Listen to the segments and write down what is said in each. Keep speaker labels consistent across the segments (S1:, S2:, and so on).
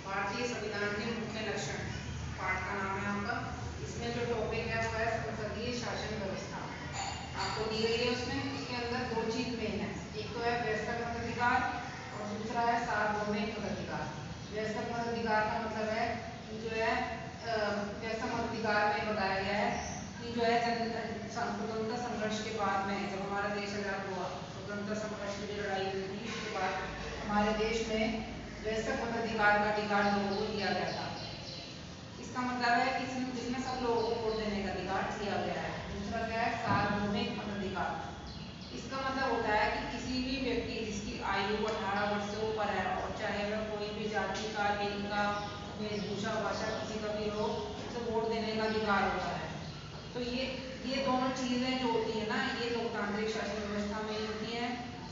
S1: भारतीय संविधान के मुख्य लक्षण पाठ का नाम है आपका। इसमें जो टॉपिक है वो है संसदीय शासन व्यवस्था। आपको दी गई है उसमें, इसके अंदर दो चीज मेन है, एक तो है वयस्क मताधिकार और दूसरा है सार्वभौमिक मताधिकार। वयस्क मताधिकार का मतलब है कि जो है वयस्क मताधिकार में बताया गया है कि जो है स्वतंत्रता संघर्ष के बाद में जब हमारा देश आजाद हुआ, स्वतंत्रता संघर्ष की जो लड़ाई हुई थी उसके बाद हमारे देश में वयस्क मताधिकार का अधिकार लोगों को दिया गया था। इसका मतलब है कि इसमें सब लोगों को वोट देने का अधिकार दिया गया है। दूसरा क्या है, सार्वभौमिक मताधिकार। इसका मतलब होता है कि किसी भी व्यक्ति जिसकी आयु 18 वर्ष से ऊपर है और चाहे वह कोई भी जाति का, लिंग का, वेशभूषा, भाषा किसी का भी हो, उसे वोट देने का अधिकार होता है। तो ये दोनों चीजें जो होती है ना, ये लोकतांत्रिक शासन व्यवस्था में ही होती है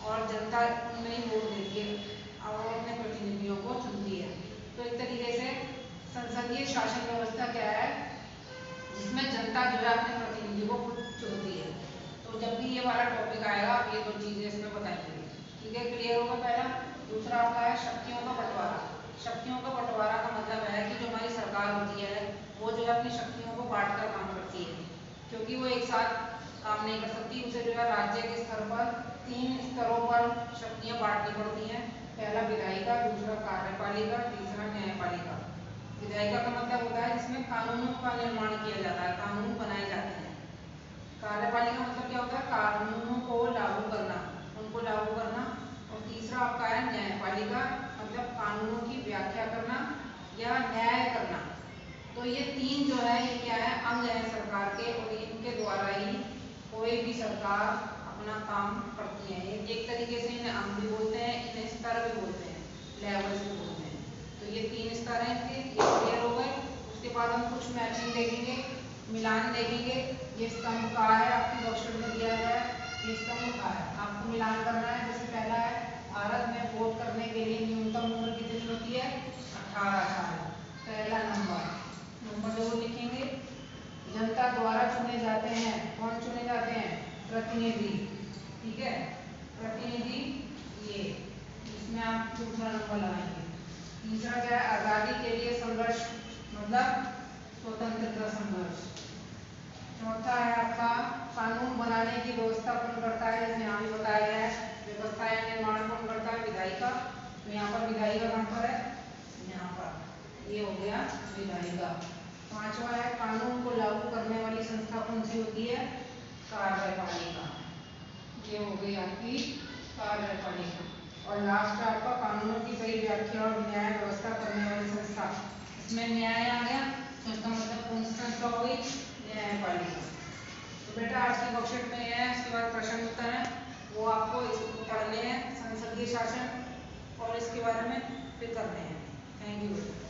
S1: और जनता उनमें ही वोट देती है और अपने प्रतिनिधियों को चुनती है। तो एक तरीके से संसदीय शासन व्यवस्था क्या है, जिसमें जनता जो है अपने प्रतिनिधि को खुद चुनती है। तो जब भी ये वाला टॉपिक आएगा आप ये दो चीजें इसमें बताएंगे। ठीक है, क्लियर होगा पहला। दूसरा आपका है शक्तियों का बंटवारा। शक्तियों का बंटवारा का मतलब है कि जो हमारी सरकार होती है वो जो है अपनी शक्तियों को बांट कर काम करती है, क्योंकि वो एक साथ काम नहीं कर सकती। उसे जो है राज्य के स्तर पर 3 स्तरों पर शक्तियां बांटनी पड़ती हैं। पहला विधायिका, दूसरा कार्यपालिका, तीसरा न्यायपालिका। विधायिका का मतलब होता है जिसमें कानूनों का निर्माण किया जाता है, कानून बनाए जाते हैं। कार्यपालिका मतलब क्या होता है, कानूनों को लागू करना, उनको लागू करना। और तीसरा आपका है न्यायपालिका, मतलब कानूनों की व्याख्या करना या न्याय करना। तो ये तीन जो है ये क्या है, अंग है सरकार के और इनके द्वारा ही कोई भी सरकार अपना काम करती है। एक तरीके से इन्हें अंग भी बोलते हैं, इन्हें स्तर भी बोलते हैं, लेवल्स भी बोलते हैं। तो ये 3 स्तर हैं इनके, ये क्लियर हो गए। उसके बाद हम कुछ मैचिंग देखेंगे, मिलान देखेंगे। ये स्तंभ का है, आपकी वर्कशीट में दिया गया है, ये स्तंभ का है, आपको मिलान करना है। जैसे पहला है, भारत में वोट करने के लिए न्यूनतम उम्र कितनी होती है, 18 साल। पहला नंबर जरूर लिखेंगे। जनता द्वारा चुने जाते हैं, कौन चुने जाते हैं, प्रतिनिधि। ठीक है, प्रतिनिधि ये, इसमें आप दूसरा नंबर लगाएंगे। तीसरा क्या है, आजादी के लिए संघर्ष, मतलब स्वतंत्रता संघर्ष। चौथा है आपका कानून बनाने की व्यवस्था कौन करता है, जैसे यहाँ भी बताया गया है, व्यवस्था या निर्माण कौन करता है, विधायिका। तो यहाँ पर विधायिका कहाँ पर है, यहाँ पर, ये हो गया विधायिका। पांचवा है कानून को लागू करने वाली संस्था कौन सी होती है, कार्यपालिका। ये हो गई आपकी कार्यपालिका। और लास्ट है आपका कानूनों की सही व्याख्या और न्याय व्यवस्था करने वाली संस्था। इसमें न्याय आ गया तो इसका मतलब कौन सी संस्था हो गई, न्यायपालिका। तो बेटा आज की वर्कशीट में है, इसके बाद प्रश्न उत्तर है वो आपको इसको पढ़ने हैं, संसदीय शासन और इसके बारे में फिर करने हैं। थैंक यू बेटा।